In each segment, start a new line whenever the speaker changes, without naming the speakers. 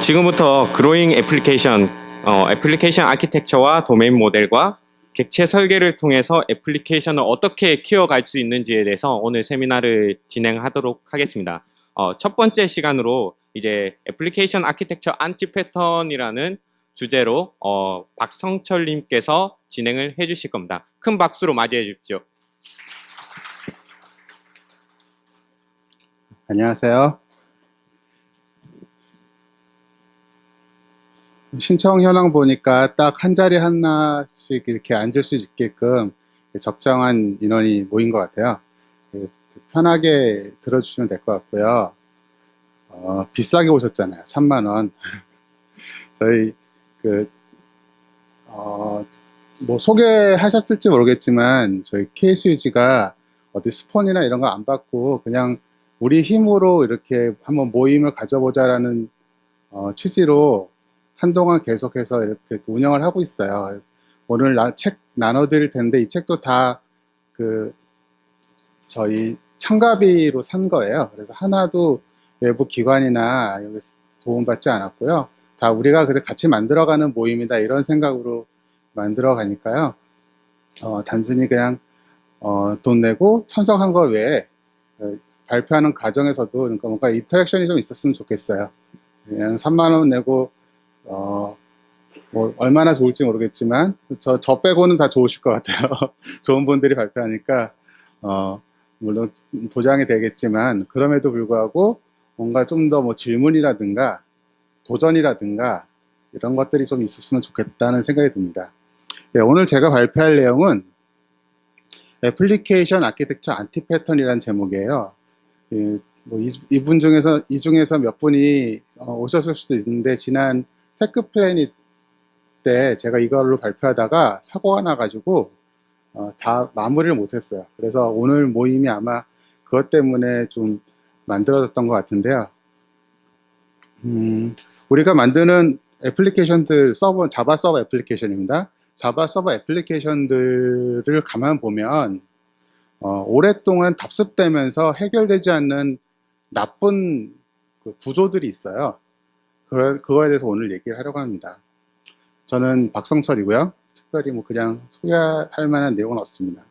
지금부터 그로잉 애플리케이션, 애플리케이션 아키텍처와 도메인 모델과 객체 설계를 통해서 애플리케이션을 어떻게 키워갈 수 있는지에 대해서 오늘 세미나를 진행하도록 하겠습니다. 첫 번째 시간으로 이제 애플리케이션 아키텍처 안티 패턴이라는 주제로 박성철님께서 진행을 해주실 겁니다. 큰 박수로 맞이해 주십시오.
안녕하세요. 신청 현황 보니까 딱 한 자리 하나씩 이렇게 앉을 수 있게끔 적정한 인원이 모인 것 같아요. 편하게 들어주시면 될 것 같고요. 비싸게 오셨잖아요. 3만 원. 저희 뭐 소개하셨을지 모르겠지만 저희 KSUG가 어디 스폰이나 이런 거 안 받고 그냥 우리 힘으로 이렇게 한번 모임을 가져보자라는 취지로 한동안 계속해서 이렇게 운영을 하고 있어요. 오늘 책 나눠드릴 텐데 이 책도 다 저희 참가비로 산 거예요. 그래서 하나도 외부 기관이나 여기 도움받지 않았고요. 다 우리가 같이 만들어가는 모임이다 이런 생각으로 만들어 가니까요. 단순히 그냥 돈 내고 참석한 거 외에 발표하는 과정에서도 그러니까 뭔가 인터랙션이 좀 있었으면 좋겠어요. 그냥 3만 원 내고 뭐 얼마나 좋을지 모르겠지만 저 빼고는 다 좋으실 것 같아요. 좋은 분들이 발표하니까 물론 보장이 되겠지만 그럼에도 불구하고 뭔가 좀 더 뭐 질문이라든가 도전이라든가 이런 것들이 좀 있었으면 좋겠다는 생각이 듭니다. 네, 오늘 제가 발표할 내용은 애플리케이션 아키텍처 안티 패턴이라는 제목이에요. 뭐 이 중에서 몇 분이 오셨을 수도 있는데 지난 테크 플래닛 때 제가 이걸로 발표하다가 사고가 나가지고 다 마무리를 못했어요. 그래서 오늘 모임이 아마 그것 때문에 좀 만들어졌던 것 같은데요. 우리가 만드는 애플리케이션들 자바 서버 애플리케이션입니다. 자바 서버 애플리케이션들을 가만 보면 오랫동안 답습되면서 해결되지 않는 나쁜 구조들이 있어요. 그거에 대해서 오늘 얘기를 하려고 합니다. 저는 박성철이고요. 특별히 뭐 그냥 소개할 만한 내용은 없습니다.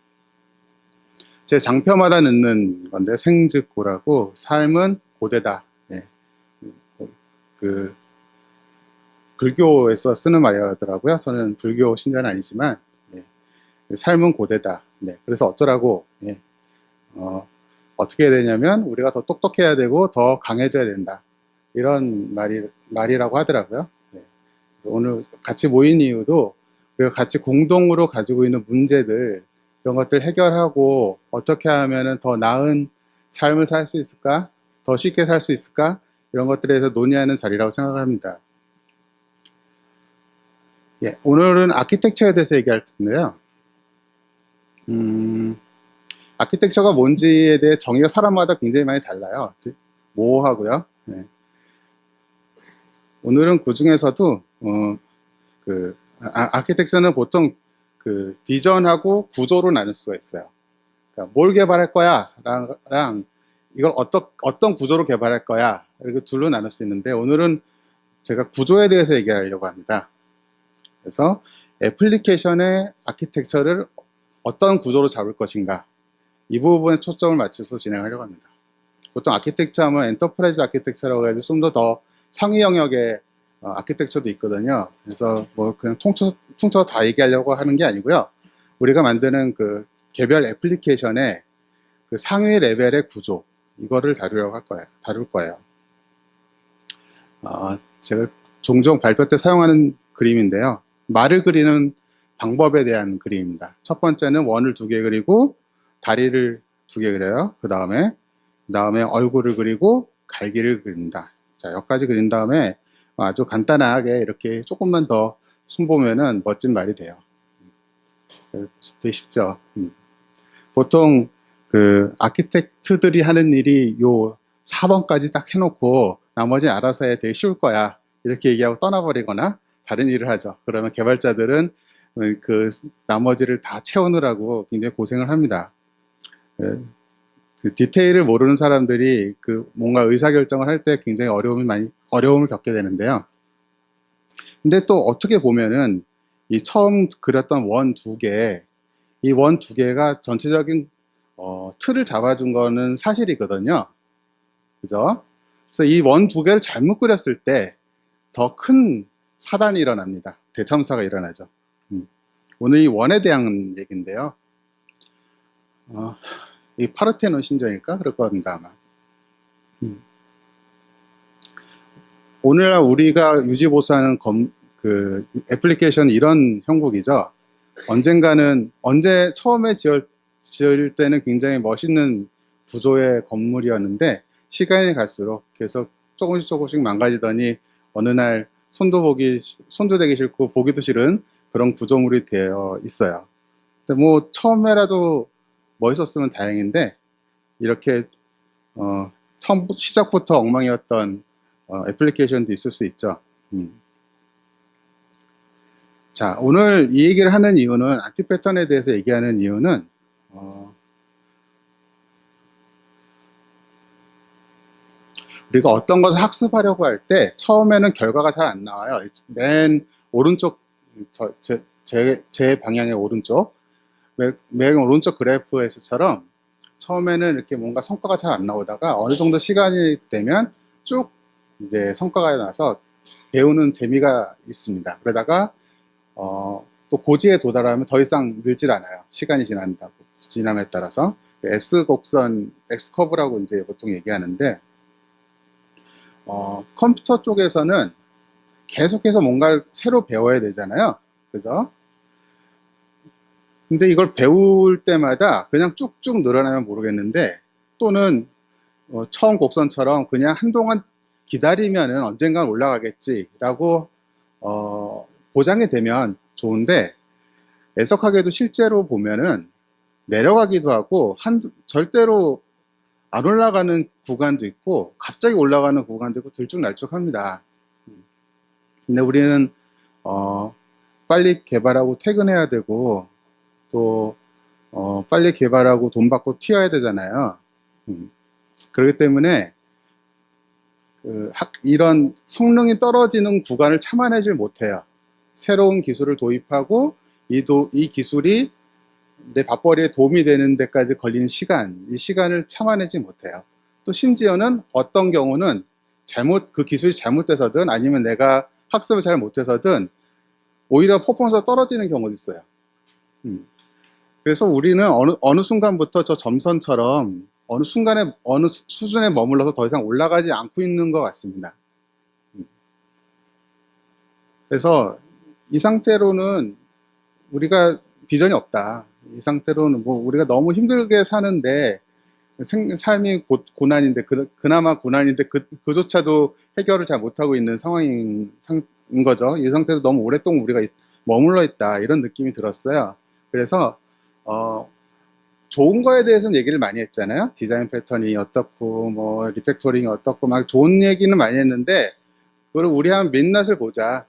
제 장표마다 넣는 건데 생즉고라고 삶은 고되다. 예. 불교에서 쓰는 말이라더라고요. 저는 불교 신자는 아니지만 예. 삶은 고되다. 네. 그래서 어쩌라고 예. 어떻게 해야 되냐면 우리가 더 똑똑해야 되고 더 강해져야 된다. 이런 말이라고 하더라고요. 네. 그래서 오늘 같이 모인 이유도 우리가 같이 공동으로 가지고 있는 문제들 이런 것들 해결하고 어떻게 하면 더 나은 삶을 살 수 있을까? 더 쉽게 살 수 있을까? 이런 것들에 대해서 논의하는 자리라고 생각합니다. 예, 오늘은 아키텍처에 대해서 얘기할 텐데요. 아키텍처가 뭔지에 대해 정의가 사람마다 굉장히 많이 달라요. 모호하고요. 네. 오늘은 그 중에서도 아키텍처는 보통 비전하고 구조로 나눌 수가 있어요. 그러니까 뭘 개발할 거야 랑 이걸 어떤 구조로 개발할 거야 이렇게 둘로 나눌 수 있는데 오늘은 제가 구조에 대해서 얘기하려고 합니다. 그래서 애플리케이션의 아키텍처를 어떤 구조로 잡을 것인가 이 부분에 초점을 맞춰서 진행하려고 합니다. 보통 아키텍처 하면 엔터프라이즈 아키텍처라고 해서 좀 더 상위 영역의 아키텍처도 있거든요. 그래서 뭐 그냥 통째로 다 얘기하려고 하는 게 아니고요. 우리가 만드는 개별 애플리케이션의 상위 레벨의 구조 이거를 다룰 거예요. 제가 종종 발표 때 사용하는 그림인데요. 말을 그리는 방법에 대한 그림입니다. 첫 번째는 원을 2개 그리고 다리를 2개 그려요. 그 다음에 얼굴을 그리고 갈기를 그립니다. 자, 여기까지 그린 다음에 아주 간단하게 이렇게 조금만 더 손보면은 멋진 말이 돼요. 되게 쉽죠. 보통 아키텍트들이 하는 일이 요 4번까지 딱 해놓고 나머지 알아서 해 되게 쉬울 거야 이렇게 얘기하고 떠나버리거나 다른 일을 하죠. 그러면 개발자들은 나머지를 다 채우느라고 굉장히 고생을 합니다. 그 디테일을 모르는 사람들이 그 뭔가 의사결정을 할 때 굉장히 어려움을 겪게 되는데요. 근데 또 어떻게 보면은 이 처음 그렸던 원 두 개, 이 원 두 개가 전체적인 틀을 잡아준 거는 사실이거든요. 그죠? 그래서 이 원 두 개를 잘못 그렸을 때 더 큰 사단이 일어납니다. 대참사가 일어나죠. 오늘 이 원에 대한 얘기인데요. 이 파르테논 신전일까? 그럴 겁니다, 아마. 오늘날 우리가 유지보수하는 그 애플리케이션 이런 형국이죠. 언제 처음에 지을 때는 굉장히 멋있는 구조의 건물이었는데 시간이 갈수록 계속 조금씩 망가지더니 어느 날 손도 대기 싫고 보기도 싫은 그런 구조물이 되어 있어요. 근데 뭐 처음에라도 멋있었으면 다행인데 이렇게 시작부터 엉망이었던 애플리케이션도 있을 수 있죠. 자, 오늘 이 얘기를 하는 이유는 안티 패턴에 대해서 얘기하는 이유는 우리가 어떤 것을 학습하려고 할 때 처음에는 결과가 잘 안 나와요. 맨 오른쪽 제 방향의 오른쪽 맨 오른쪽 그래프에서처럼 처음에는 이렇게 뭔가 성과가 잘 안 나오다가 어느 정도 시간이 되면 쭉 이제 성과가 나서 배우는 재미가 있습니다. 그러다가 또 고지에 도달하면 더 이상 늘질 않아요. 시간이 지남에 따라서 S곡선, X커브라고 이제 보통 얘기하는데 컴퓨터 쪽에서는 계속해서 뭔가를 새로 배워야 되잖아요. 그죠? 근데 이걸 배울 때마다 그냥 쭉쭉 늘어나면 모르겠는데 또는 처음 곡선처럼 그냥 한동안 기다리면은 언젠간 올라가겠지라고 보장이 되면 좋은데 애석하게도 실제로 보면은 내려가기도 하고 절대로 안 올라가는 구간도 있고 갑자기 올라가는 구간도 있고 들쭉날쭉합니다. 근데 우리는 빨리 개발하고 퇴근해야 되고 또 빨리 개발하고 돈 받고 튀어야 되잖아요. 그렇기 때문에 이런 성능이 떨어지는 구간을 참아내질 못해요. 새로운 기술을 도입하고 이 기술이 내 밥벌이에 도움이 되는 데까지 걸리는 이 시간을 참아내지 못해요. 또 심지어는 어떤 경우는 그 기술이 잘못돼서든 아니면 내가 학습을 잘 못해서든 오히려 퍼포먼스가 떨어지는 경우도 있어요. 그래서 우리는 어느 순간부터 저 점선처럼 어느 수준에 머물러서 더 이상 올라가지 않고 있는 것 같습니다. 그래서 이 상태로는 우리가 비전이 없다. 이 상태로는 뭐 우리가 너무 힘들게 사는데 삶이 고난인데 그나마 고난인데 그조차도 해결을 잘 못하고 있는 상황인 거죠. 이 상태로 너무 오랫동안 우리가 머물러 있다 이런 느낌이 들었어요. 그래서 좋은 거에 대해서는 얘기를 많이 했잖아요. 디자인 패턴이 어떻고 뭐 리팩토링이 어떻고 막 좋은 얘기는 많이 했는데 그걸 우리 한 민낯을 보자.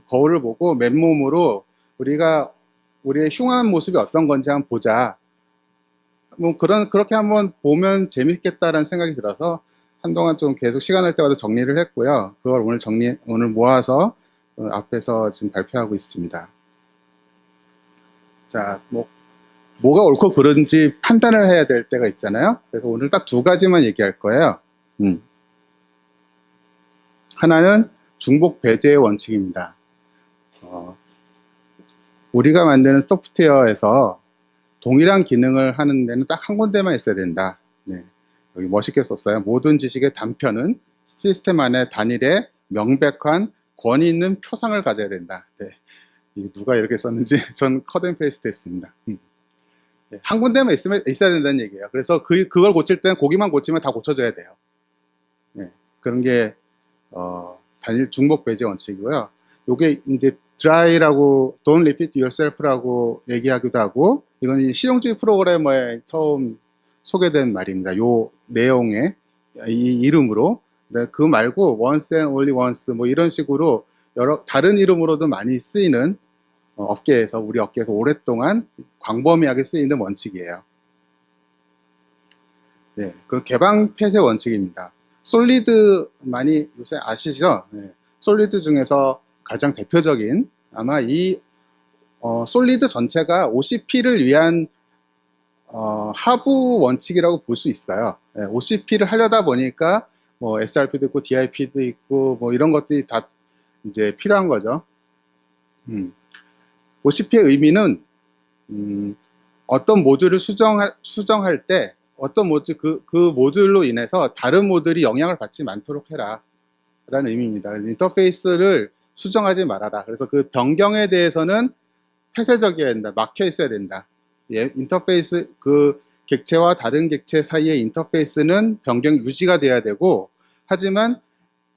거울을 보고 맨몸으로 우리의 흉한 모습이 어떤 건지 한번 보자. 뭐 그렇게 한번 보면 재밌겠다라는 생각이 들어서 한동안 좀 계속 시간 날 때마다 정리를 했고요. 그걸 오늘 모아서 앞에서 지금 발표하고 있습니다. 자, 뭐가 옳고 그른지 판단을 해야 될 때가 있잖아요. 그래서 오늘 딱 두 가지만 얘기할 거예요. 하나는 중복 배제의 원칙입니다. 우리가 만드는 소프트웨어에서 동일한 기능을 하는 데는 딱 한 군데만 있어야 된다. 네. 여기 멋있게 썼어요. 모든 지식의 단편은 시스템 안에 단일의 명백한 권위 있는 표상을 가져야 된다. 네. 누가 이렇게 썼는지 전 컷앤페이스트 했습니다. 한 군데만 있어야 된다는 얘기예요. 그래서 그걸 고칠 때는 거기만 고치면 다 고쳐져야 돼요. 네. 그런 게 단일 중복 배제 원칙이고요. 요게 이제 dry라고 don't repeat yourself라고 얘기하기도 하고 이건 실용주의 프로그래머에 처음 소개된 말입니다. 요 내용의 이 이름으로. 네, 그 말고 once and only once 뭐 이런 식으로 다른 이름으로도 많이 쓰이는 우리 업계에서 오랫동안 광범위하게 쓰이는 원칙이에요. 네, 그 개방 폐쇄 원칙입니다. 솔리드 많이 요새 아시죠? 네, 솔리드 중에서 가장 대표적인 아마 이 솔리드 전체가 OCP를 위한 하부 원칙이라고 볼 수 있어요. 네, OCP를 하려다 보니까 뭐 SRP도 있고 DIP도 있고 뭐 이런 것들이 다 이제 필요한 거죠. OCP의 의미는 어떤 모듈을 수정할 때 어떤 모듈 그 모듈로 인해서 다른 모듈이 영향을 받지 않도록 해라 라는 의미입니다. 인터페이스를 수정하지 말아라. 그래서 그 변경에 대해서는 폐쇄적이어야 된다. 막혀 있어야 된다. 예, 인터페이스 그 객체와 다른 객체 사이의 인터페이스는 변경 유지가 돼야 되고, 하지만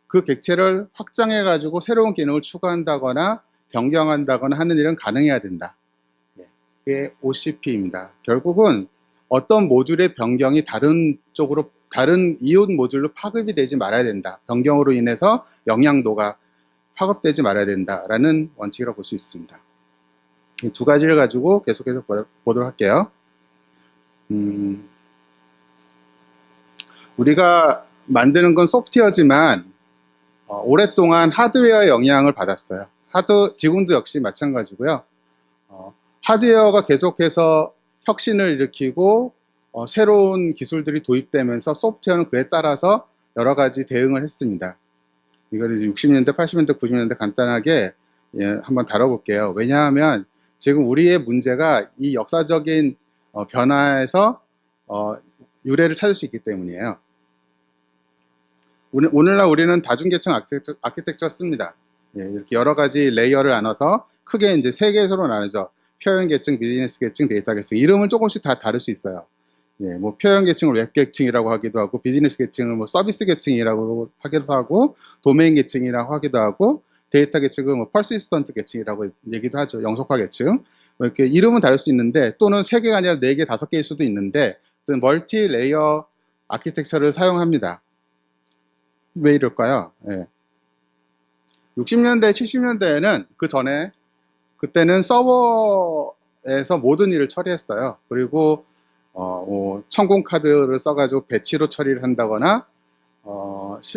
그 객체를 확장해 가지고 새로운 기능을 추가한다거나 변경한다거나 하는 일은 가능해야 된다. 예, 이게 OCP입니다. 결국은 어떤 모듈의 변경이 다른 쪽으로 다른 이웃 모듈로 파급이 되지 말아야 된다. 변경으로 인해서 영향도가 파급되지 말아야 된다라는 원칙이라고 볼 수 있습니다. 이 두 가지를 가지고 계속해서 보도록 할게요. 우리가 만드는 건 소프트웨어지만 오랫동안 하드웨어의 영향을 받았어요. 지금도 역시 마찬가지고요. 하드웨어가 계속해서 혁신을 일으키고 새로운 기술들이 도입되면서 소프트웨어는 그에 따라서 여러 가지 대응을 했습니다. 이걸 이제 60년대, 80년대, 90년대 간단하게 한번 다뤄볼게요. 왜냐하면 지금 우리의 문제가 이 역사적인 변화에서 유래를 찾을 수 있기 때문이에요. 오늘날 우리는 다중계층 아키텍처를 씁니다. 예, 이렇게 여러 가지 레이어를 나눠서 크게 이제 세 개로 나누죠. 표현 계층, 비즈니스 계층, 데이터 계층. 이름은 조금씩 다 다를 수 있어요. 예, 뭐 표현 계층을 웹 계층이라고 하기도 하고, 비즈니스 계층을 뭐 서비스 계층이라고 하기도 하고, 도메인 계층이라고 하기도 하고, 데이터 계층은 뭐 퍼시스턴트 계층이라고 얘기도 하죠. 영속화 계층. 뭐 이렇게 이름은 다를 수 있는데, 또는 세 개가 아니라 네 개, 다섯 개일 수도 있는데, 멀티 레이어 아키텍처를 사용합니다. 왜 이럴까요? 예. 60년대, 70년대에는 그 전에 그때는 서버에서 모든 일을 처리했어요. 그리고 천공 카드를 써가지고 배치로 처리를 한다거나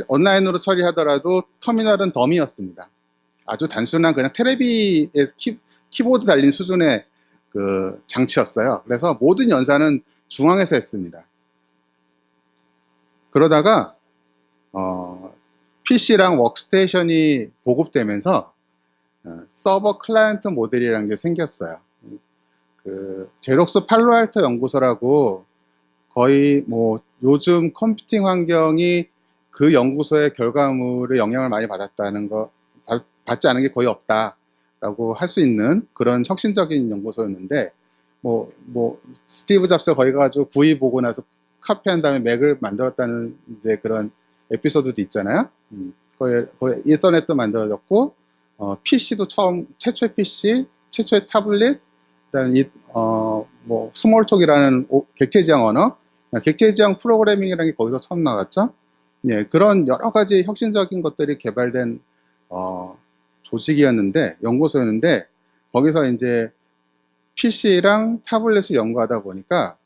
온라인으로 처리하더라도 터미널은 덤이었습니다. 아주 단순한 그냥 테레비에 키보드 달린 수준의 그 장치였어요. 그래서 모든 연산은 중앙에서 했습니다. 그러다가 PC랑 워크스테이션이 보급되면서 서버 클라이언트 모델이라는 게 생겼어요. 그 제록스 팔로알토 연구소라고 거의 뭐 요즘 컴퓨팅 환경이 그 연구소의 결과물에 영향을 많이 받았다는 거 받지 않은 게 거의 없다라고 할 수 있는 그런 혁신적인 연구소였는데 뭐 스티브 잡스가 거기 가지고 구이 보고 나서 카피한 다음에 맥을 만들었다는 이제 그런 에피소드도 있잖아요. 거기 인터넷도 만들어졌고 PC도 최초의 PC, 최초의 타블릿, 그다음에 뭐 스몰톡이라는 객체 지향 언어, 객체 지향 프로그래밍이라는 게 거기서 처음 나왔죠. 예, 그런 여러 가지 혁신적인 것들이 개발된 조직이었는데 연구소였는데 거기서 이제 PC랑 타블렛을 연구하다 보니까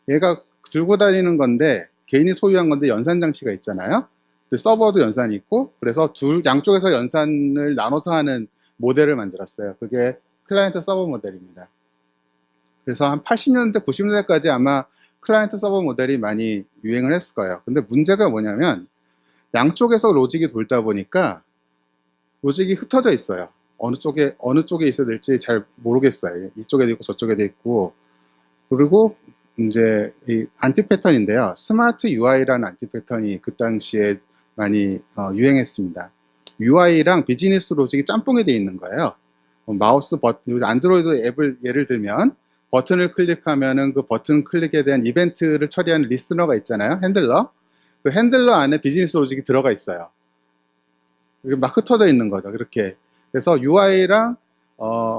얘가 들고 다니는 건데 개인이 소유한 건데 연산 장치가 있잖아요. 서버도 연산이 있고 그래서 양쪽에서 연산을 나눠서 하는 모델을 만들었어요. 그게 클라이언트 서버 모델입니다. 그래서 한 80년대, 90년대까지 아마 클라이언트 서버 모델이 많이 유행을 했을 거예요. 근데 문제가 뭐냐면 양쪽에서 로직이 돌다 보니까 로직이 흩어져 있어요. 어느 쪽에 있어야 될지 잘 모르겠어요. 이쪽에도 있고 저쪽에도 있고. 그리고 이제 이 안티 패턴인데요. 스마트 UI라는 안티 패턴이 그 당시에 많이 유행했습니다. UI랑 비즈니스 로직이 짬뽕이 되어 있는 거예요. 마우스 버튼, 안드로이드 앱을 예를 들면 버튼을 클릭하면은 그 버튼 클릭에 대한 이벤트를 처리하는 리스너가 있잖아요. 핸들러. 그 핸들러 안에 비즈니스 로직이 들어가 있어요. 이게 막 흩어져 있는 거죠. 그렇게. 그래서 UI랑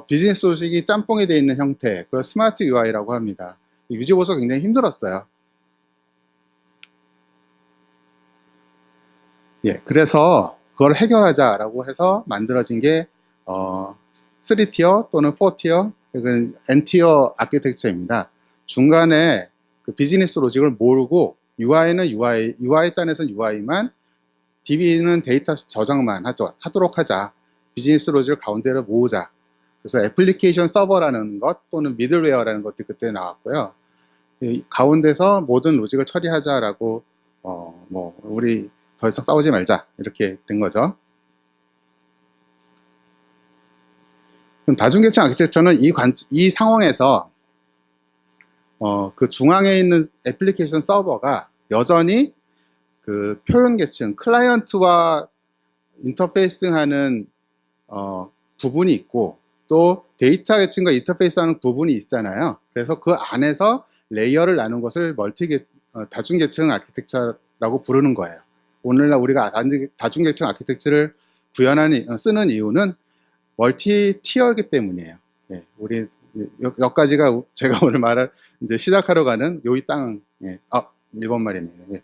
비즈니스 로직이 짬뽕이 되어 있는 형태, 그걸 스마트 UI라고 합니다. 유지보수가 굉장히 힘들었어요. 예, 그래서 그걸 해결하자라고 해서 만들어진 게 3티어 또는 4티어, 이건 N티어 아키텍처입니다. 중간에 그 비즈니스 로직을 모르고 UI는 UI 단에서는 UI만, DB는 데이터 저장만 하도록 하자. 비즈니스 로직을 가운데로 모으자. 그래서 애플리케이션 서버라는 것 또는 미들웨어라는 것들이 그때 나왔고요. 이 가운데서 모든 로직을 처리하자라고 뭐 우리 더 이상 싸우지 말자 이렇게 된 거죠. 그럼 다중계층 아키텍처는 이 상황에서 그 중앙에 있는 애플리케이션 서버가 여전히 그 표현 계층 클라이언트와 인터페이스하는 부분이 있고 또 데이터 계층과 인터페이스하는 부분이 있잖아요. 그래서 그 안에서 레이어를 나눈 것을 다중계층 아키텍처라고 부르는 거예요. 오늘날 우리가 다중계층 아키텍처를 쓰는 이유는 멀티 티어이기 때문이에요. 예, 우리 여기까지가 제가 오늘 말을 이제 시작하러 가는 요이 땅, 예, 일본 말이네요. 예.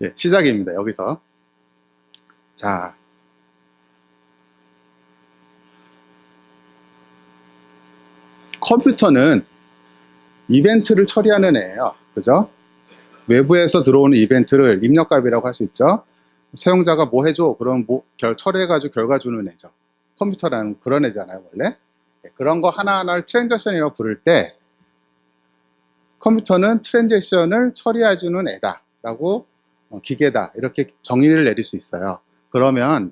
예, 시작입니다. 여기서. 자. 컴퓨터는 이벤트를 처리하는 애예요. 그죠? 외부에서 들어오는 이벤트를 입력값이라고 할 수 있죠. 사용자가 뭐 해줘? 그럼 처리해가지고 결과 주는 애죠. 컴퓨터라는 그런 애잖아요, 원래. 네, 그런 거 하나하나를 트랜잭션이라고 부를 때 컴퓨터는 트랜잭션을 처리해주는 애다라고 기계다 이렇게 정의를 내릴 수 있어요. 그러면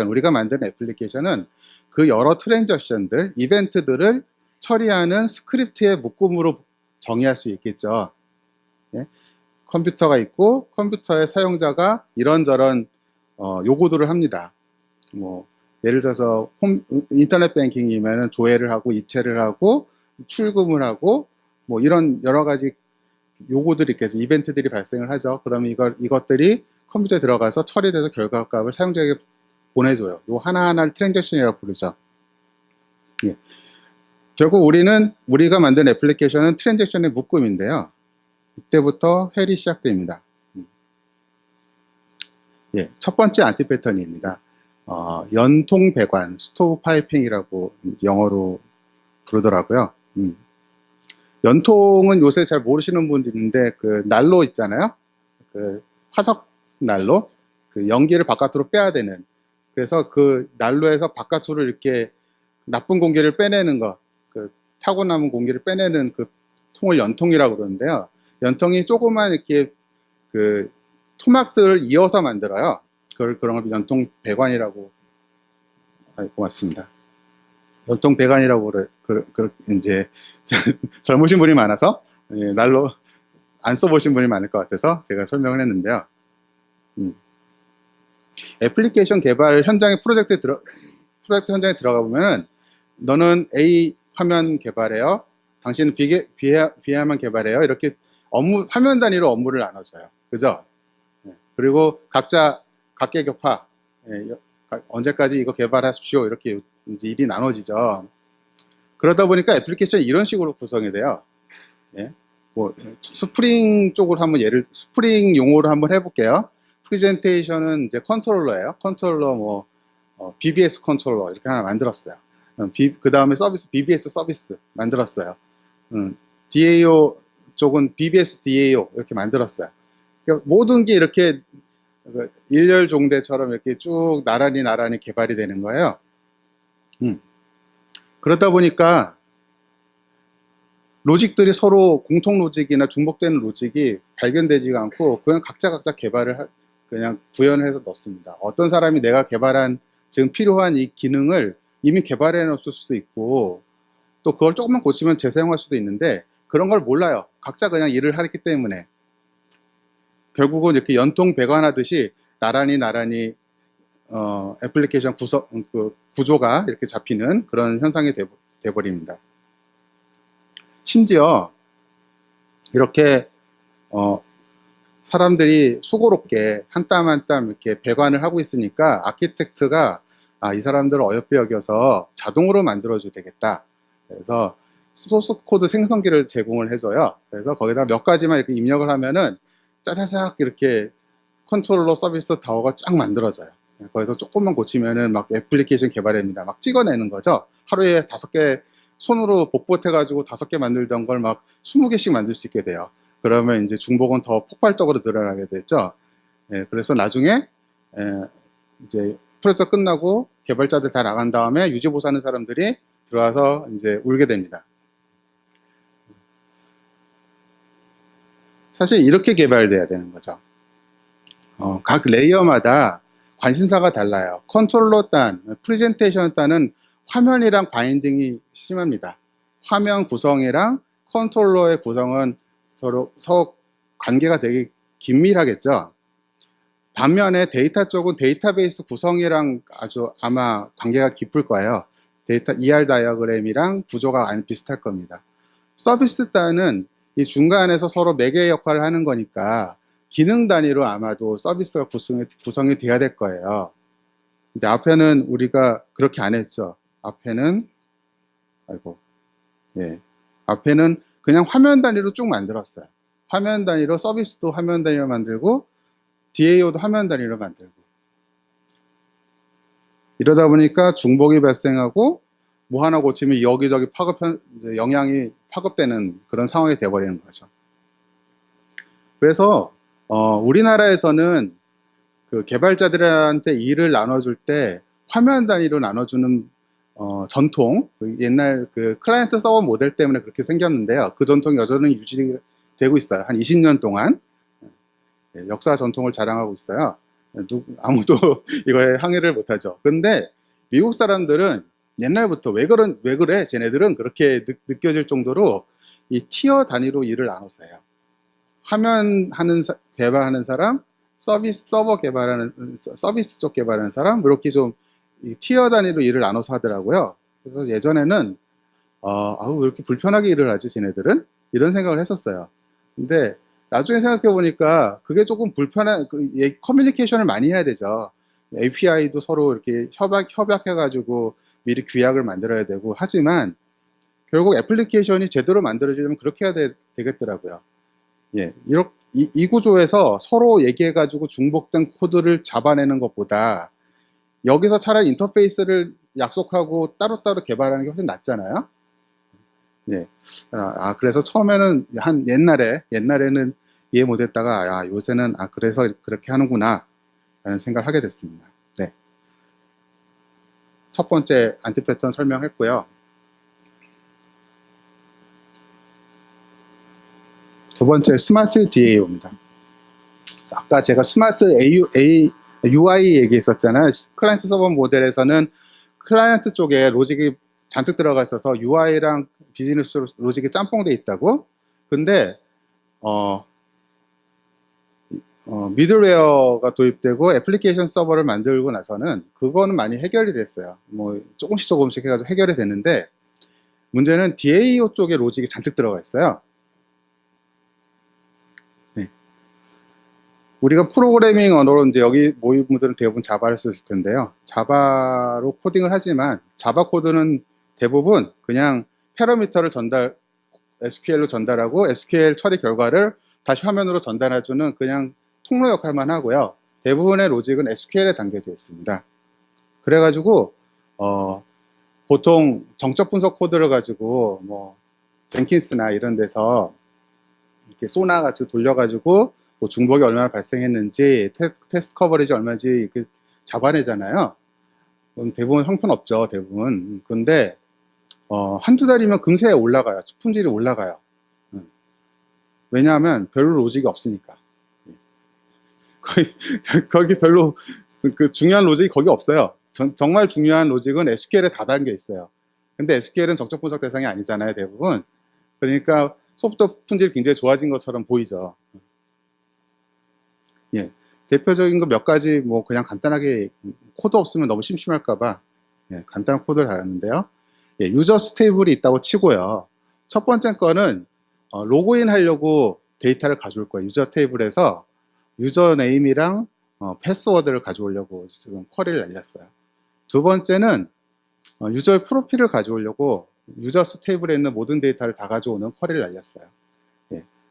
우리가 만든 애플리케이션은 그 여러 트랜잭션들, 이벤트들을 처리하는 스크립트의 묶음으로 정의할 수 있겠죠. 예? 컴퓨터가 있고 컴퓨터의 사용자가 이런저런 요구들을 합니다. 뭐 예를 들어서 인터넷 뱅킹이면 조회를 하고 이체를 하고 출금을 하고 뭐 이런 여러 가지 요구들이 있겠죠. 이벤트들이 발생을 하죠. 그러면 이것들이 컴퓨터에 들어가서 처리돼서 결과값을 사용자에게 보내줘요. 요 하나하나를 트랜잭션이라고 부르죠. 예. 결국 우리가 만든 애플리케이션은 트랜잭션의 묶음인데요. 이때부터 헬이 시작됩니다. 예, 첫 번째 안티 패턴입니다. 연통 배관, 스토브 파이핑이라고 영어로 부르더라고요. 연통은 요새 잘 모르시는 분들 있는데 그 난로 있잖아요. 그 화석 난로, 그 연기를 바깥으로 빼야 되는. 그래서 그 난로에서 바깥으로 이렇게 나쁜 공기를 빼내는 거, 그 타고 남은 공기를 빼내는 그 통을 연통이라고 그러는데요. 연통이 조그만 이렇게 그 토막들을 이어서 만들어요. 그런 걸 연통 배관이라고. 고맙습니다. 연통 배관이라고 이제 젊으신 분이 많아서 난로 안 써보신 분이 많을 것 같아서 제가 설명을 했는데요. 애플리케이션 개발 현장에 프로젝트 현장에 들어가 보면 너는 A 화면 개발해요. 당신은 B 화면 개발해요. 이렇게 화면 단위로 업무를 나눠줘요. 그죠? 그리고 각자 각계격파 언제까지 이거 개발하십시오. 이렇게 이제 일이 나눠지죠. 그러다 보니까 애플리케이션이 이런 식으로 구성이 돼요. 예? 뭐 스프링 쪽으로 스프링 용어로 한번 해볼게요. 프레젠테이션은 이제 컨트롤러예요. 컨트롤러 BBS 컨트롤러 이렇게 하나 만들었어요. 그 다음에 BBS 서비스 만들었어요. DAO 쪽은 BBS DAO 이렇게 만들었어요. 그러니까 모든 게 이렇게 일렬종대처럼 이렇게 쭉 나란히 개발이 되는 거예요. 그러다 보니까 로직들이 서로 공통 로직이나 중복되는 로직이 발견되지가 않고 그냥 각자 개발을 그냥 구현해서 넣습니다. 어떤 사람이 내가 개발한 지금 필요한 이 기능을 이미 개발해 놓을 수도 있고 또 그걸 조금만 고치면 재사용할 수도 있는데 그런 걸 몰라요. 각자 그냥 일을 하기 때문에 결국은 이렇게 연통 배관하듯이 나란히 애플리케이션 구조가 이렇게 잡히는 그런 현상이 돼버립니다. 심지어 이렇게 사람들이 수고롭게 한 땀 한 땀 이렇게 배관을 하고 있으니까 아키텍트가 이 사람들을 어여삐 여겨서 자동으로 만들어줘야 되겠다. 그래서 소스 코드 생성기를 제공을 해줘요. 그래서 거기다 몇 가지만 이렇게 입력을 하면은 짜자작 이렇게 컨트롤러 서비스 타워가 쫙 만들어져요. 거기서 조금만 고치면은 막 애플리케이션 개발입니다. 막 찍어내는 거죠. 하루에 5개 손으로 복붙해가지고 5개 만들던 걸 막 20개씩 만들 수 있게 돼요. 그러면 이제 중복은 더 폭발적으로 늘어나게 됐죠. 예, 그래서 나중에 이제 프로젝트 끝나고 개발자들 다 나간 다음에 유지보수하는 사람들이 들어와서 이제 울게 됩니다. 사실 이렇게 개발돼야 되는 거죠. 각 레이어마다 관심사가 달라요. 컨트롤러 단, 프레젠테이션 단은 화면이랑 바인딩이 심합니다. 화면 구성이랑 컨트롤러의 구성은 서로 관계가 되게 긴밀하겠죠. 반면에 데이터 쪽은 데이터베이스 구성이랑 아주 아마 관계가 깊을 거예요. 데이터 ER 다이어그램이랑 구조가 비슷할 겁니다. 서비스 단은 이 중간에서 서로 매개 역할을 하는 거니까 기능 단위로 아마도 서비스가 구성이 돼야 될 거예요. 근데 앞에는 우리가 그렇게 안 했죠. 앞에는 앞에는 그냥 화면 단위로 쭉 만들었어요. 화면 단위로 서비스도 화면 단위로 만들고 DAO도 화면 단위로 만들고 이러다 보니까 중복이 발생하고 뭐 하나 고치면 여기저기 영향이 파급되는 그런 상황이 돼버리는 거죠. 그래서 우리나라에서는 그 개발자들한테 일을 나눠줄 때 화면 단위로 나눠주는 전통, 옛날 그 클라이언트 서버 모델 때문에 그렇게 생겼는데요. 그 전통이 여전히 유지되고 있어요. 한 20년 동안 역사 전통을 자랑하고 있어요. 아무도 이거에 항의를 못하죠. 그런데 미국 사람들은 옛날부터 왜 그래? 쟤네들은 그렇게 느껴질 정도로 이 티어 단위로 일을 나눠서 해요. 화면 개발하는 사람, 서비스 쪽 개발하는 사람, 이렇게 좀 티어 단위로 일을 나눠서 하더라고요. 그래서 예전에는 왜 이렇게 불편하게 일을 하지 쟤네들은? 이런 생각을 했었어요. 근데 나중에 생각해 보니까 그게 조금 커뮤니케이션을 많이 해야 되죠. API도 서로 이렇게 협약해가지고 미리 규약을 만들어야 되고 하지만 결국 애플리케이션이 제대로 만들어지려면 그렇게 해야 되겠더라고요. 예, 이 구조에서 서로 얘기해가지고 중복된 코드를 잡아내는 것보다 여기서 차라리 인터페이스를 약속하고 따로따로 개발하는 게 훨씬 낫잖아요. 예. 그래서 처음에는 옛날에는 이해 못했다가 요새는 그래서 그렇게 하는구나 라는 생각을 하게 됐습니다. 네. 첫 번째 안티 패턴 설명했고요. 두 번째 스마트 DAO입니다. 아까 제가 스마트 UI 얘기했었잖아요. 클라이언트 서버 모델에서는 클라이언트 쪽에 로직이 잔뜩 들어가 있어서 UI랑 비즈니스 로직이 짬뽕돼 있다고. 근데 미들웨어가 도입되고 애플리케이션 서버를 만들고 나서는 그거는 많이 해결이 됐어요. 뭐 조금씩 해가지고 해결이 됐는데 문제는 DAO 쪽에 로직이 잔뜩 들어가 있어요. 네. 우리가 프로그래밍 언어로 이제 여기 모인 분들은 대부분 자바를 쓰실 텐데요. 자바로 코딩을 하지만 자바 코드는 대부분 그냥 패러미터를 SQL로 전달하고 SQL 처리 결과를 다시 화면으로 전달해주는 그냥 통로 역할만 하고요. 대부분의 로직은 SQL에 담겨져 있습니다. 그래가지고 보통 정적 분석 코드를 가지고 뭐 젠킨스나 이런 데서 이렇게 소나 같이 돌려가지고 뭐 중복이 얼마나 발생했는지 테스트 커버리지 얼마인지 이렇게 잡아내잖아요. 그럼 대부분 형편없죠. 대부분. 근데 한두 달이면 금세 올라가요. 품질이 올라가요. 왜냐하면 별로 로직이 없으니까. 거기 별로 그 중요한 로직이 거기 없어요. 정말 중요한 로직은 SQL에 다 담겨 있어요. 근데 SQL은 적적 분석 대상이 아니잖아요, 대부분. 그러니까 소프트웨어 품질이 굉장히 좋아진 것처럼 보이죠. 예. 대표적인 거 몇 가지 뭐 그냥 간단하게 코드 없으면 너무 심심할까봐 간단한 코드를 달았는데요. 유저스 테이블이 있다고 치고요. 첫 번째 거는 로그인 하려고 데이터를 가져올 거예요. 유저 테이블에서 유저 네임이랑 패스워드를 가져오려고 지금 쿼리를 날렸어요. 두 번째는 유저의 프로필을 가져오려고 유저스 테이블에 있는 모든 데이터를 다 가져오는 쿼리를 날렸어요.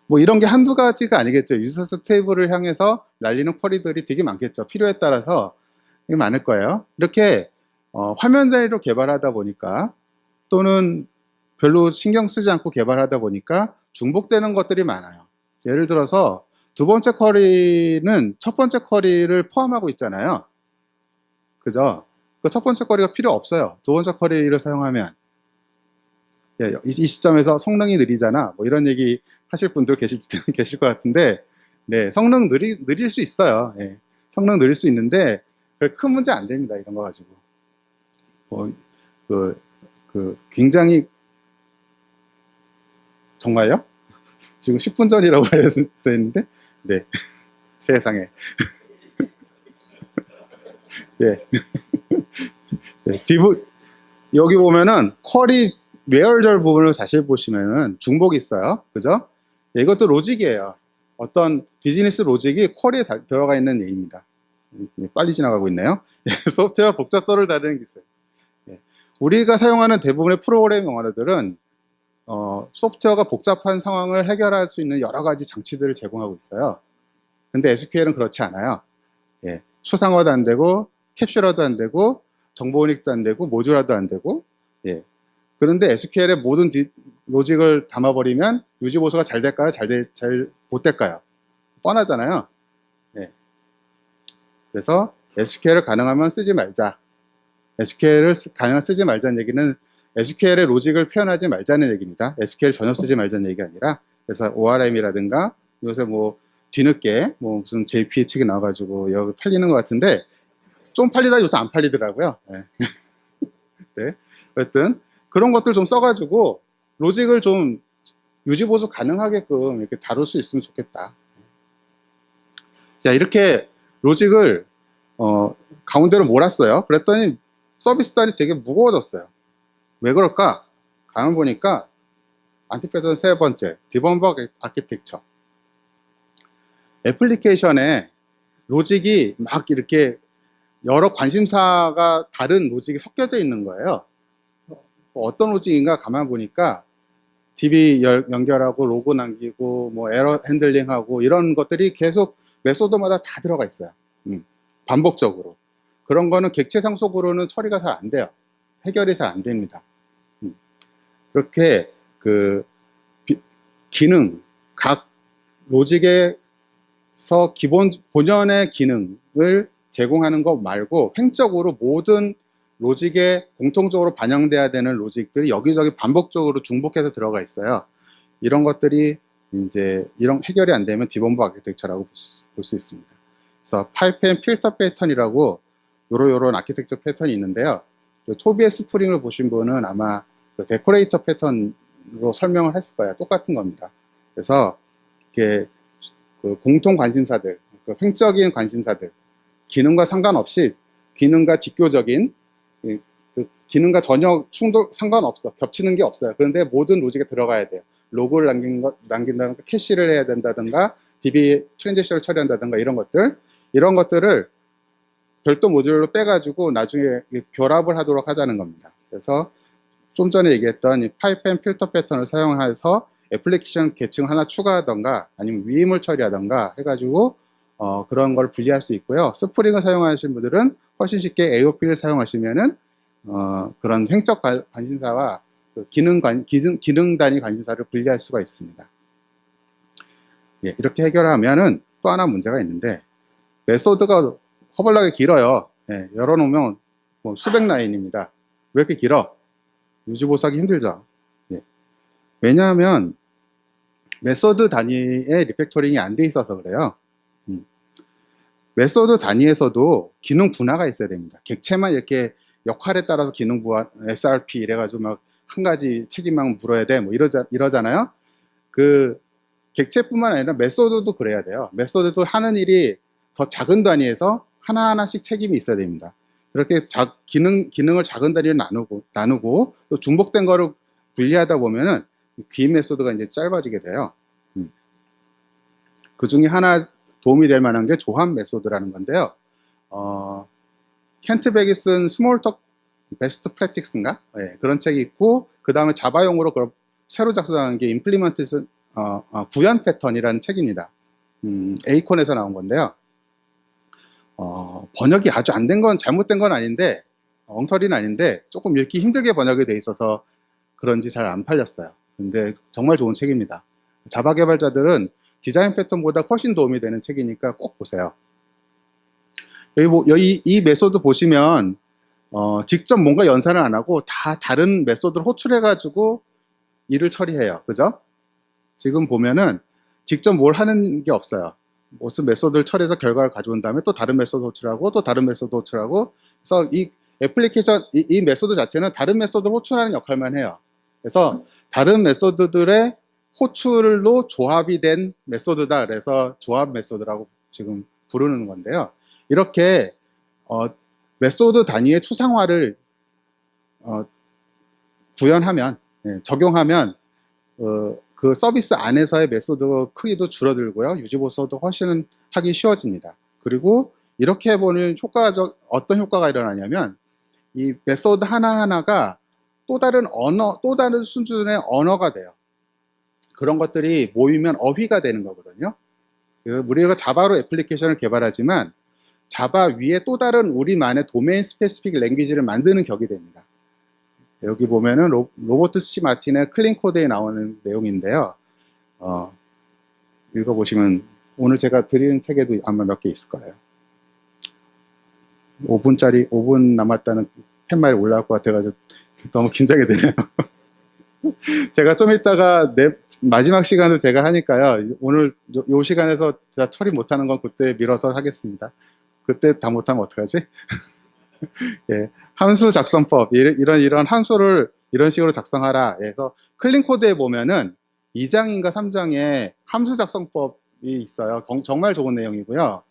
뭐 이런 게 한두 가지가 아니겠죠. 유저스 테이블을 향해서 날리는 쿼리들이 되게 많겠죠. 필요에 따라서 많을 거예요. 이렇게 화면 단위로 개발하다 보니까 또는 별로 신경 쓰지 않고 개발하다 보니까 중복되는 것들이 많아요. 예를 들어서 두 번째 쿼리는 첫 번째 쿼리를 포함하고 있잖아요. 그죠? 그 첫 번째 쿼리가 필요 없어요. 두 번째 쿼리를 사용하면. 예, 이 시점에서 성능이 느리잖아. 뭐 이런 얘기 하실 분들 계실 것 같은데, 네, 성능 느릴 수 있어요. 예, 성능 느릴 수 있는데, 큰 문제 안 됩니다. 이런 거 가지고. 굉장히, 정말요? 지금 10분 전이라고 했는데, 네, 세상에. 예. 네, 여기 보면은 쿼리 외열절 부분을 자세히 보시면은 중복이 있어요. 그죠? 예, 이것도 로직이에요. 어떤 비즈니스 로직이 쿼리에 들어가 있는 예입니다. 빨리 지나가고 있네요. 예, 소프트웨어 복잡도를 다루는 기술. 예, 우리가 사용하는 대부분의 프로그래밍 언어들은 소프트웨어가 복잡한 상황을 해결할 수 있는 여러 가지 장치들을 제공하고 있어요. 근데 SQL은 그렇지 않아요. 예, 추상화도 안 되고 캡슐화도 안 되고 정보 은닉도 안 되고 모듈화도 안 되고, 예. 그런데 SQL에 모든 로직을 담아버리면 유지 보수가 잘 될까요? 잘 못 될까요? 뻔하잖아요. 예. 그래서 SQL을 가능하면 쓰지 말자. SQL을 가능하면 쓰지 말자는 얘기는 SQL의 로직을 표현하지 말자는 얘기입니다. SQL 전혀 쓰지 말자는 얘기가 아니라, 그래서 ORM이라든가 요새 뭐 뒤늦게 뭐 무슨 JP 책이 나와가지고 여기 팔리는 것 같은데 좀 팔리다 요새 안 팔리더라고요. 네. 네. 어쨌든 그런 것들 좀 써가지고 로직을 좀 유지보수 가능하게끔 이렇게 다룰 수 있으면 좋겠다. 자, 이렇게 로직을 가운데로 몰았어요. 그랬더니 서비스단이 되게 무거워졌어요. 왜 그럴까? 가만 보니까 안티패턴 세 번째, 디범벅 아키텍처. 애플리케이션에 로직이 막 이렇게 여러 관심사가 다른 로직이 섞여져 있는 거예요. 어떤 로직인가 가만 보니까 DB 연결하고 로그 남기고 뭐 에러 핸들링하고 이런 것들이 계속 메소드마다 다 들어가 있어요. 반복적으로. 그런 거는 객체 상속으로는 처리가 잘 안 돼요. 해결이 잘 안 됩니다. 그렇게 그 기능, 각 로직에서 기본 본연의 기능을 제공하는 것 말고 횡적으로 모든 로직에 공통적으로 반영돼야 되는 로직들이 여기저기 반복적으로 중복해서 들어가 있어요. 이런 것들이 이제 이런 해결이 안 되면 디범브 아키텍처라고 볼 수 있습니다. 그래서 파이프 앤 필터 패턴이라고 요런 아키텍처 패턴이 있는데요. 토비의 스프링을 보신 분은 아마 그 데코레이터 패턴으로 설명을 했을 거예요. 똑같은 겁니다. 그래서 이렇게 그 공통 관심사들, 그 횡적인 관심사들, 기능과 상관없이 기능과 직교적인 그 기능과 전혀 상관없어. 겹치는 게 없어요. 그런데 모든 로직에 들어가야 돼요. 로그를 남긴다든가 캐시를 해야 된다든가 DB 트랜지션을 처리한다든가 이런 것들을 별도 모듈로 빼가지고 나중에 결합을 하도록 하자는 겁니다. 그래서 좀 전에 얘기했던 이 파이프 앤 필터 패턴을 사용해서 애플리케이션 계층 하나 추가하던가 아니면 위임을 처리하던가 해가지고 그런 걸 분리할 수 있고요. 스프링을 사용하시는 분들은 훨씬 쉽게 AOP를 사용하시면은 그런 횡적 관심사와 그 기능 단위 관심사를 분리할 수가 있습니다. 예, 이렇게 해결하면은 또 하나 문제가 있는데 메소드가 허벌나게 길어요. 예, 열어놓으면 뭐 수백 라인입니다. 왜 이렇게 길어? 유지보수하기 힘들죠. 예. 왜냐하면 메소드 단위의 리팩토링이 안 돼 있어서 그래요. 메소드 단위에서도 기능 분화가 있어야 됩니다. 객체만 이렇게 역할에 따라서 기능 분화, SRP 이래가지고 막 한 가지 책임만 물어야 돼, 뭐 이러잖아요. 그 객체뿐만 아니라 메소드도 그래야 돼요. 메소드도 하는 일이 더 작은 단위에서 하나하나씩 책임이 있어야 됩니다. 그렇게 기능을 작은 단위로 나누고 또 중복된 거를 분리하다 보면은 귀 메소드가 이제 짧아지게 돼요. 그 중에 하나 도움이 될 만한 게 조합 메소드라는 건데요. 켄트 백이 쓴 스몰톡 베스트 프랙티스인가? 네, 그런 책이 있고 그 다음에 자바용으로 그걸 새로 작성한 게 임플리먼테이션 구현 패턴이라는 책입니다. 에이콘에서 나온 건데요. 번역이 아주 안 된 건 잘못된 건 아닌데 엉터리는 아닌데 조금 읽기 힘들게 번역이 돼 있어서 그런지 잘 안 팔렸어요. 근데 정말 좋은 책입니다. 자바 개발자들은 디자인 패턴보다 훨씬 도움이 되는 책이니까 꼭 보세요. 여기 이 메소드 보시면 직접 뭔가 연산을 안 하고 다 다른 메소드를 호출해가지고 일을 처리해요. 그죠? 지금 보면은 직접 뭘 하는 게 없어요. 무슨 메소드를 처리해서 결과를 가져온 다음에 또 다른 메소드 호출하고 또 다른 메소드 호출하고, 그래서 이 애플리케이션 이 메소드 자체는 다른 메소드를 호출하는 역할만 해요. 그래서 다른 메소드들의 호출로 조합이 된 메소드다. 그래서 조합 메소드라고 지금 부르는 건데요. 이렇게 메소드 단위의 추상화를 구현하면, 적용하면 그 서비스 안에서의 메소드 크기도 줄어들고요. 유지보수도 훨씬 하기 쉬워집니다. 그리고 이렇게 해보는 어떤 효과가 일어나냐면, 이 메소드 하나하나가 또 다른 또 다른 수준의 언어가 돼요. 그런 것들이 모이면 어휘가 되는 거거든요. 그래서 우리가 자바로 애플리케이션을 개발하지만 자바 위에 또 다른 우리만의 도메인 스페시픽 랭귀지를 만드는 격이 됩니다. 여기 보면은 로버트 C 마틴의 클린 코드에 나오는 내용인데요. 읽어보시면, 오늘 제가 드리는 책에도 아마 몇 개 있을 거예요. 5분 남았다는 팻말이 올라올 것 같아가지고 너무 긴장이 되네요. 제가 좀 이따가 마지막 시간을 제가 하니까요. 오늘 요 시간에서 다 처리 못하는 건 그때 미뤄서 하겠습니다. 그때 다 못하면 어떡하지? 예, 함수 작성법, 이런 함수를 이런 식으로 작성하라. 그래서 클린 코드에 보면은 2장인가 3장에 함수 작성법이 있어요. 정말 좋은 내용이고요.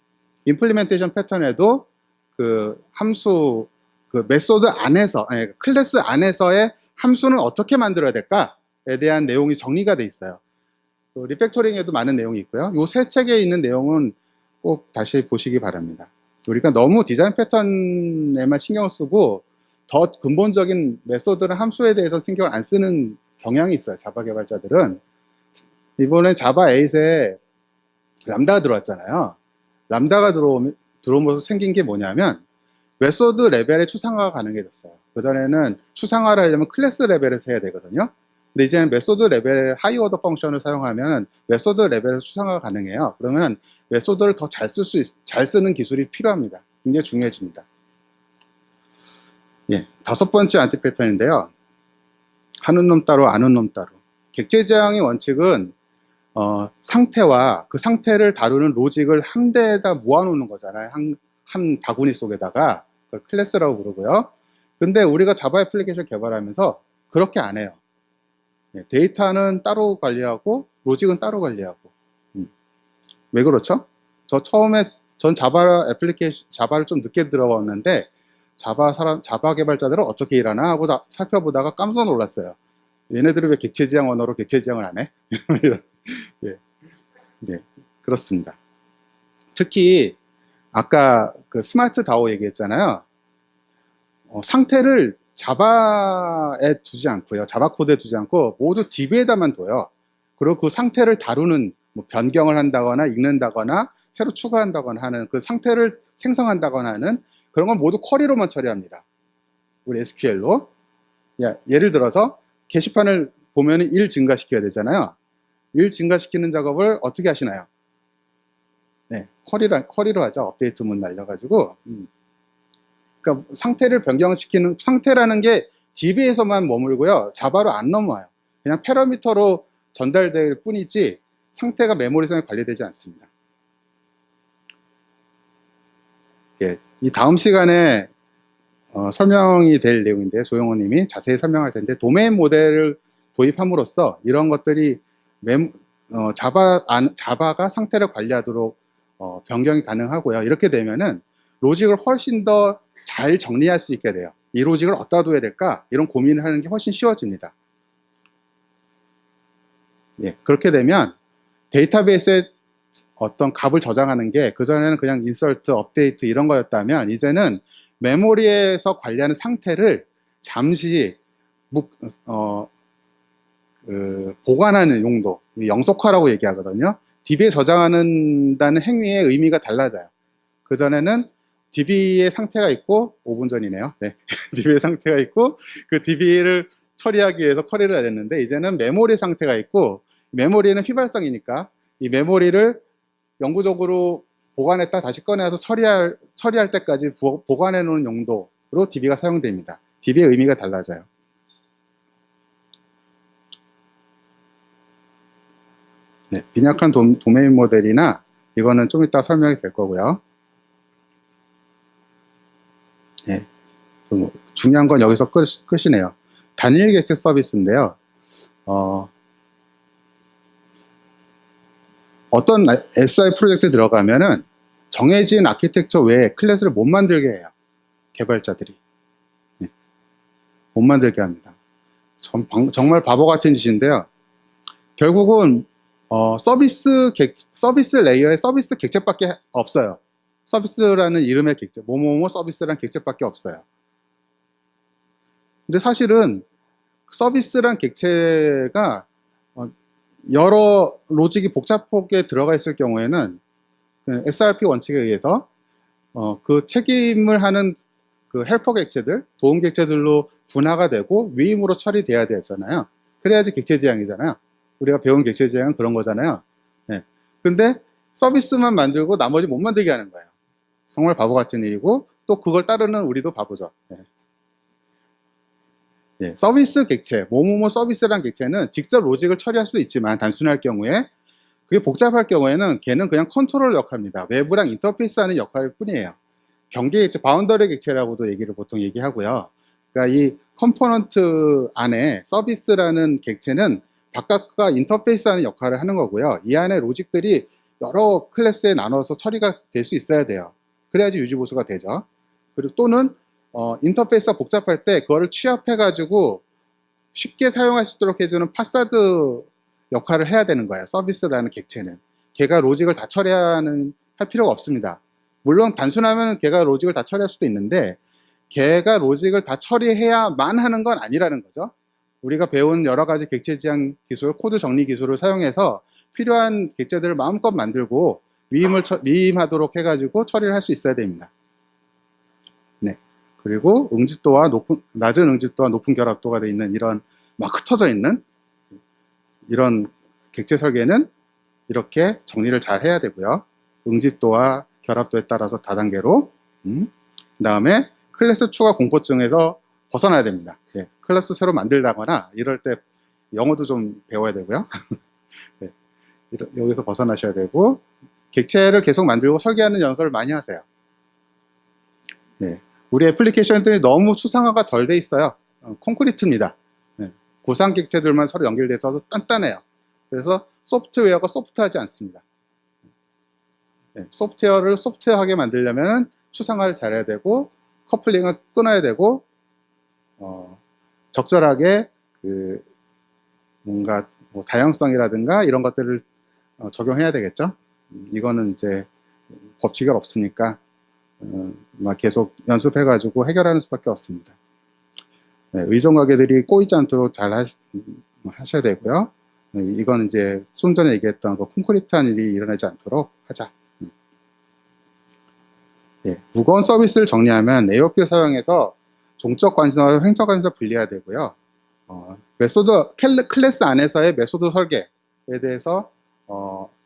임플리멘테이션 패턴에도 그 함수, 그 메소드 안에서, 클래스 안에서의 함수는 어떻게 만들어야 될까에 대한 내용이 정리가 돼 있어요. 리팩토링에도 많은 내용이 있고요. 이 세 책에 있는 내용은 꼭 다시 보시기 바랍니다. 우리가 너무 디자인 패턴에만 신경을 쓰고 더 근본적인 메소드나 함수에 대해서 신경을 안 쓰는 경향이 있어요. 자바 개발자들은. 이번에 자바 8에 람다가 들어왔잖아요. 람다가 들어오면서 생긴 게 뭐냐면 메소드 레벨의 추상화가 가능해졌어요. 그전에는 추상화를 하려면 클래스 레벨에서 해야 되거든요. 근데 이제는 메소드 레벨의 하이 오더 펑션을 사용하면 메소드 레벨에서 추상화가 가능해요. 그러면 메소드를 더 잘 쓰는 기술이 필요합니다. 굉장히 중요해집니다. 예, 5번째 안티 패턴인데요. 하는 놈 따로 아는 놈 따로. 객체 지향의 원칙은 상태와 그 상태를 다루는 로직을 한 대에다 모아놓는 거잖아요. 한 바구니 속에다가. 그걸 클래스라고 부르고요. 근데 우리가 자바 애플리케이션 개발하면서 그렇게 안 해요. 데이터는 따로 관리하고 로직은 따로 관리하고. 왜 그렇죠? 전 자바를 좀 늦게 들어왔는데 자바 개발자들은 어떻게 일하나 하고 살펴보다가 깜짝 놀랐어요. 얘네들은 왜 객체 지향 언어로 객체 지향을 안 해? 예. 네, 그렇습니다. 특히 아까 그 스마트 다오 얘기했잖아요. 상태를 자바에 두지 않고요. 자바 코드에 두지 않고 모두 DB에다만 둬요. 그리고 그 상태를 다루는 뭐 변경을 한다거나 읽는다거나 새로 추가한다거나 하는 그 상태를 생성한다거나 하는 그런 건 모두 쿼리로만 처리합니다. 우리 SQL로. 예를 들어서 게시판을 보면 1 증가시켜야 되잖아요. 1 증가시키는 작업을 어떻게 하시나요? 네, 쿼리로 하죠. 업데이트 문 날려가지고. 그러니까 상태를 변경시키는, 상태라는 게 DB에서만 머물고요. 자바로 안 넘어와요. 그냥 패러미터로 전달될 뿐이지 상태가 메모리상에 관리되지 않습니다. 예, 이 다음 시간에 설명이 될 내용인데 조영호 님이 자세히 설명할 텐데, 도메인 모델을 도입함으로써 이런 것들이 자바가 상태를 관리하도록 변경이 가능하고요. 이렇게 되면은 로직을 훨씬 더 잘 정리할 수 있게 돼요. 이 로직을 어디다 둬야 될까? 이런 고민을 하는 게 훨씬 쉬워집니다. 예, 그렇게 되면 데이터베이스에 어떤 값을 저장하는 게 그전에는 그냥 인서트, 업데이트 이런 거였다면, 이제는 메모리에서 관리하는 상태를 잠시 보관하는 용도, 영속화라고 얘기하거든요. DB에 저장한다는 행위의 의미가 달라져요. 그전에는 DB의 상태가 있고, 5분 전이네요. 네. DB의 상태가 있고, 그 DB를 처리하기 위해서 쿼리를 했는데, 이제는 메모리 상태가 있고, 메모리는 휘발성이니까 이 메모리를 영구적으로 보관했다 다시 꺼내서 처리할 때까지 보관해 놓은 용도로 DB가 사용됩니다. DB의 의미가 달라져요. 네, 빈약한 도메인 모델이나 이거는 좀 이따 설명이 될 거고요. 네, 중요한 건 여기서 끝이네요. 단일 객체 서비스인데요. 어떤 SI 프로젝트에 들어가면은 정해진 아키텍처 외에 클래스를 못 만들게 해요. 개발자들이. 네, 못 만들게 합니다. 정말 바보 같은 짓인데요. 결국은 서비스 레이어에 서비스 객체밖에 없어요. 서비스라는 이름의 객체, 뭐뭐뭐 서비스라는 객체밖에 없어요. 근데 사실은 서비스란 객체가 여러 로직이 복잡하게 들어가 있을 경우에는 그 SRP 원칙에 의해서 그 책임을 하는 그 헬퍼 객체들, 도움 객체들로 분화가 되고 위임으로 처리돼야 되잖아요. 그래야지 객체 지향이잖아요. 우리가 배운 객체 지향은 그런 거잖아요. 네. 근데 서비스만 만들고 나머지 못 만들게 하는 거예요. 정말 바보 같은 일이고 또 그걸 따르는 우리도 바보죠. 네. 예, 서비스 객체, 뭐뭐뭐 서비스란 객체는 직접 로직을 처리할 수도 있지만 단순할 경우에 그게 복잡할 경우에는 걔는 그냥 컨트롤 역할입니다. 외부랑 인터페이스 하는 역할일 뿐이에요. 경계 객체, 바운더리 객체라고도 보통 얘기하고요. 그러니까 이 컴포넌트 안에 서비스라는 객체는 바깥과 인터페이스 하는 역할을 하는 거고요. 이 안에 로직들이 여러 클래스에 나눠서 처리가 될 수 있어야 돼요. 그래야지 유지보수가 되죠. 그리고 또는 인터페이스가 복잡할 때 그거를 취합해가지고 쉽게 사용할 수 있도록 해주는 파사드 역할을 해야 되는 거예요. 서비스라는 객체는. 걔가 로직을 다 할 필요가 없습니다. 물론 단순하면 걔가 로직을 다 처리할 수도 있는데 걔가 로직을 다 처리해야만 하는 건 아니라는 거죠. 우리가 배운 여러 가지 객체 지향 기술, 코드 정리 기술을 사용해서 필요한 객체들을 마음껏 만들고 위임하도록 해가지고 처리를 할 수 있어야 됩니다. 네. 그리고 낮은 응집도와 높은 결합도가 되어 있는 이런 막 흩어져 있는 이런 객체 설계는 이렇게 정리를 잘 해야 되고요. 응집도와 결합도에 따라서 다단계로 그 다음에 클래스 추가 공포증에서 벗어나야 됩니다. 네. 클래스 새로 만들다거나 이럴 때 영어도 좀 배워야 되고요. 네. 여기서 벗어나셔야 되고 객체를 계속 만들고 설계하는 연습을 많이 하세요. 네. 우리 애플리케이션들이 너무 추상화가 덜 돼 있어요. 콘크리트입니다. 네. 구상 객체들만 서로 연결돼서 단단해요. 그래서 소프트웨어가 소프트하지 않습니다. 네. 소프트웨어를 소프트하게 만들려면 추상화를 잘해야 되고 커플링을 끊어야 되고 적절하게 뭔가 다양성이라든가 이런 것들을 적용해야 되겠죠. 이거는 이제 법칙이 없으니까 계속 연습해가지고 해결하는 수밖에 없습니다. 네, 의존 가게들이 꼬이지 않도록 잘 하셔야 되고요. 네, 이건 이제 좀 전에 얘기했던 그 콘크리트한 일이 일어나지 않도록 하자. 네, 무거운 서비스를 정리하면 AOP 사용해서 종적 관심사와 횡적 관심사 분리해야 되고요. 클래스 안에서의 메소드 설계에 대해서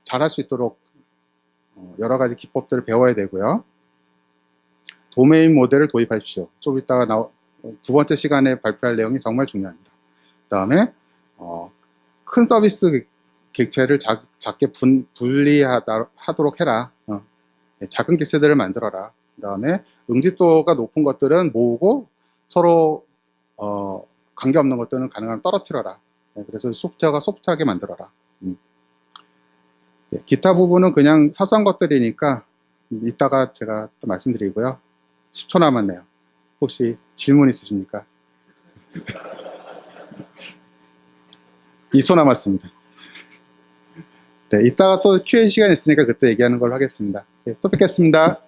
잘할 수 있도록 여러 가지 기법들을 배워야 되고요. 도메인 모델을 도입하십시오. 좀 이따가 두 번째 시간에 발표할 내용이 정말 중요합니다. 그 다음에 큰 서비스 객체를 작게 분리하도록 해라. 작은 객체들을 만들어라. 그 다음에 응집도가 높은 것들은 모으고 서로 관계없는 것들은 가능하면 떨어뜨려라. 그래서 소프트웨어가 소프트하게 만들어라. 기타 부분은 그냥 사소한 것들이니까 이따가 제가 또 말씀드리고요. 10초 남았네요. 혹시 질문 있으십니까? 2초 남았습니다. 네, 이따가 또 Q&A 시간 있으니까 그때 얘기하는 걸로 하겠습니다. 네, 또 뵙겠습니다.